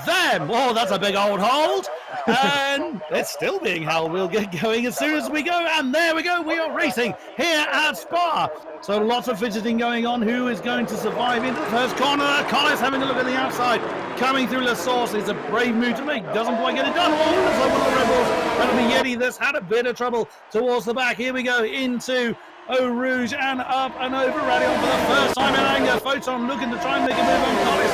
them. Oh, that's a big old hold. And it's still being held. We'll get going as soon as we go. And there we go. We are racing here at Spa. So lots of fidgeting going on. Who is going to survive into the first corner? Collis having a look at the outside. Coming through La Source. It's a brave move to make. Doesn't quite get it done. Oh, there's one of the Rebels. That'll be Yeti that's had a bit of trouble towards the back. Here we go into Eau Rouge and up and over. Radion for the first time in anger. Photon looking to try and make a move on Collis.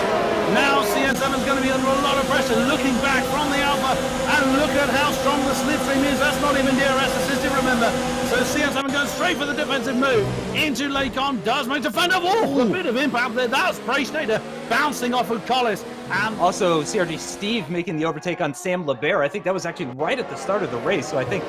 Now CN7 is going to be under a lot of pressure. Looking back from the Alpha. And look at how strong the slipstream is. That's not even DRS assisted, remember. So CN7 goes straight for the defensive move. Into Lakon. Does make to fend off. Oh, a bit of impact there. That's Preschneider bouncing off of Collis. And also, CRG Steve making the overtake on Sam LeBert. I think that was actually right at the start of the race. So I think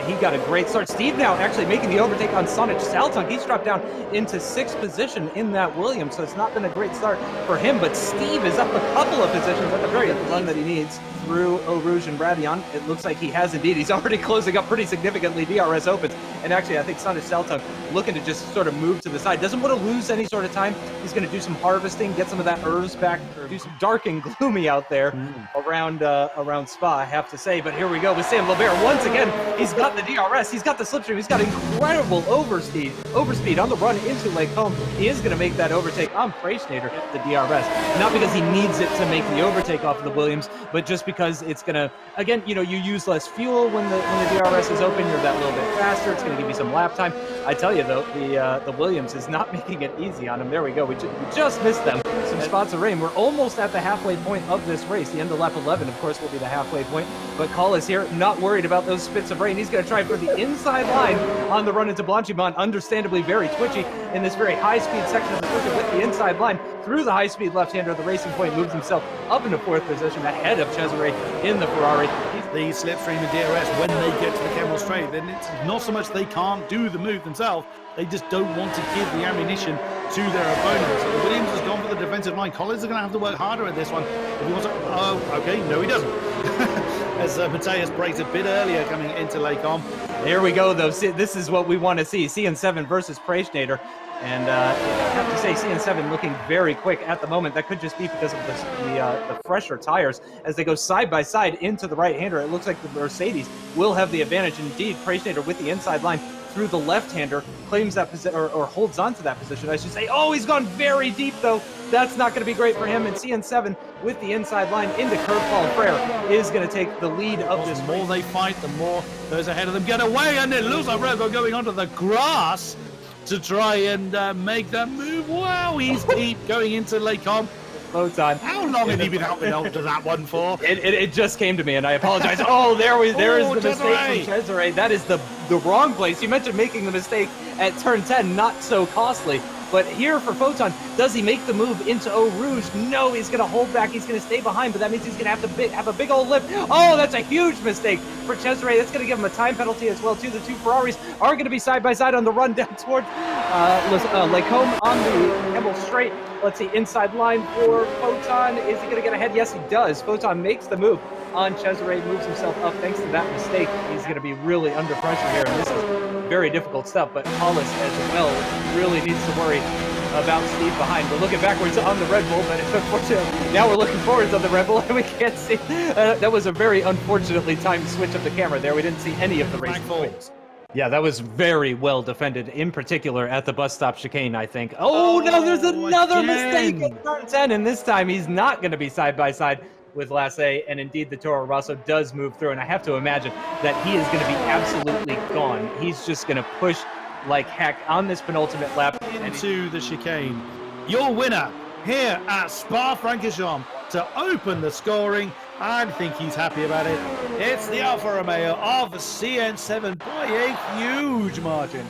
he got a great start. Steve now actually making the overtake on Sonic Saltung. He's dropped down into 6th position in that Williams, so it's not been a great start for him. But Steve is up a couple of positions at the very end of the run that he needs through Eau Rouge and Radion. It looks like he has indeed. He's already closing up pretty significantly. DRS opens. And actually, I think Sonic Saltung looking to just sort of move to the side. Doesn't want to lose any sort of time. He's going to do some harvesting, get some of that ERS back, do some dark and gloomy out there around Spa, I have to say. But here we go with Sam LeBert. Once again, he's got the DRS, he's got the slipstream, he's got incredible overspeed on the run into Lake Home. He is going to make that overtake on Preschneider, the DRS. Not because he needs it to make the overtake off of the Williams, but just because it's going to, again, you know, you use less fuel when the DRS is open, you're that little bit faster, it's going to give you some lap time. I tell you though, the Williams is not making it easy on him. There we go, we just missed them. Some spots of rain. We're almost at the halfway point of this race. The end of lap 11, of course, will be the halfway point. But Collis here, not worried about those spits of rain. He's going to try for the inside line on the run into Blanchimont. Understandably very twitchy in this very high-speed section of the circuit with the inside line. Through the high-speed left-hander, the Racing Point moves himself up into 4th position ahead of Cesare in the Ferrari. The slipstream and DRS, when they get to the Kemmel Straight, then it's not so much they can't do the move themselves, they just don't want to give the ammunition to their opponents. So the Williams has gone for the defensive line. Collins are going to have to work harder at this one. If he wants to, oh, okay, no he doesn't. As Mateus breaks a bit earlier coming into Lake On. There we go, though. This is what we want to see. CN7 versus Preschneider. And I have to say, CN7 looking very quick at the moment. That could just be because of the fresher tires. As they go side by side into the right-hander, it looks like the Mercedes will have the advantage. Indeed, Preschneider with the inside line through the left-hander claims that position, or holds on to that position, I should say. Oh, he's gone very deep, though. That's not going to be great for him. And CN7 with the inside line into curve. Paul Frere is going to take the lead of this. The more they fight, the more those ahead of them get away. And it looks like Rebel going onto the grass to try and make that move. Wow, he's deep going into Lake Com. Photon. How long have you been helping out to that one for? It just came to me, and I apologize. Oh, there is the mistake from Cesare. That is the wrong place. You mentioned making the mistake at turn 10, not so costly. But here for Photon, does he make the move into Eau Rouge? No, he's going to hold back. He's going to stay behind, but that means he's going to have to have a big old lift. Oh, that's a huge mistake for Cesare. That's going to give him a time penalty as well, too. The two Ferraris are going to be side by side on the run down toward Lake Home on the Kemmel Straight. Let's see, inside line for Photon. Is he going to get ahead? Yes, he does. Photon makes the move on Cesare, moves himself up thanks to that mistake. He's going to be really under pressure here, and this is very difficult stuff, but Hollis as well really needs to worry about Steve behind. We're looking backwards on the Red Bull, but unfortunately now we're looking forwards on the Red Bull, and we can't see. That was a very unfortunately timed switch of the camera there. We didn't see any of the racing points. Yeah, that was very well defended, in particular at the bus stop chicane, I think. Oh, no, there's another mistake at turn 10, and this time he's not going to be side by side with Lasse, and indeed the Toro Rosso does move through, and I have to imagine that he is going to be absolutely gone. He's just going to push like heck on this penultimate lap. Into the chicane. Your winner here at Spa-Francorchamps to open the scoring. I think he's happy about it. It's the Alfa Romeo of CN7 by a huge margin.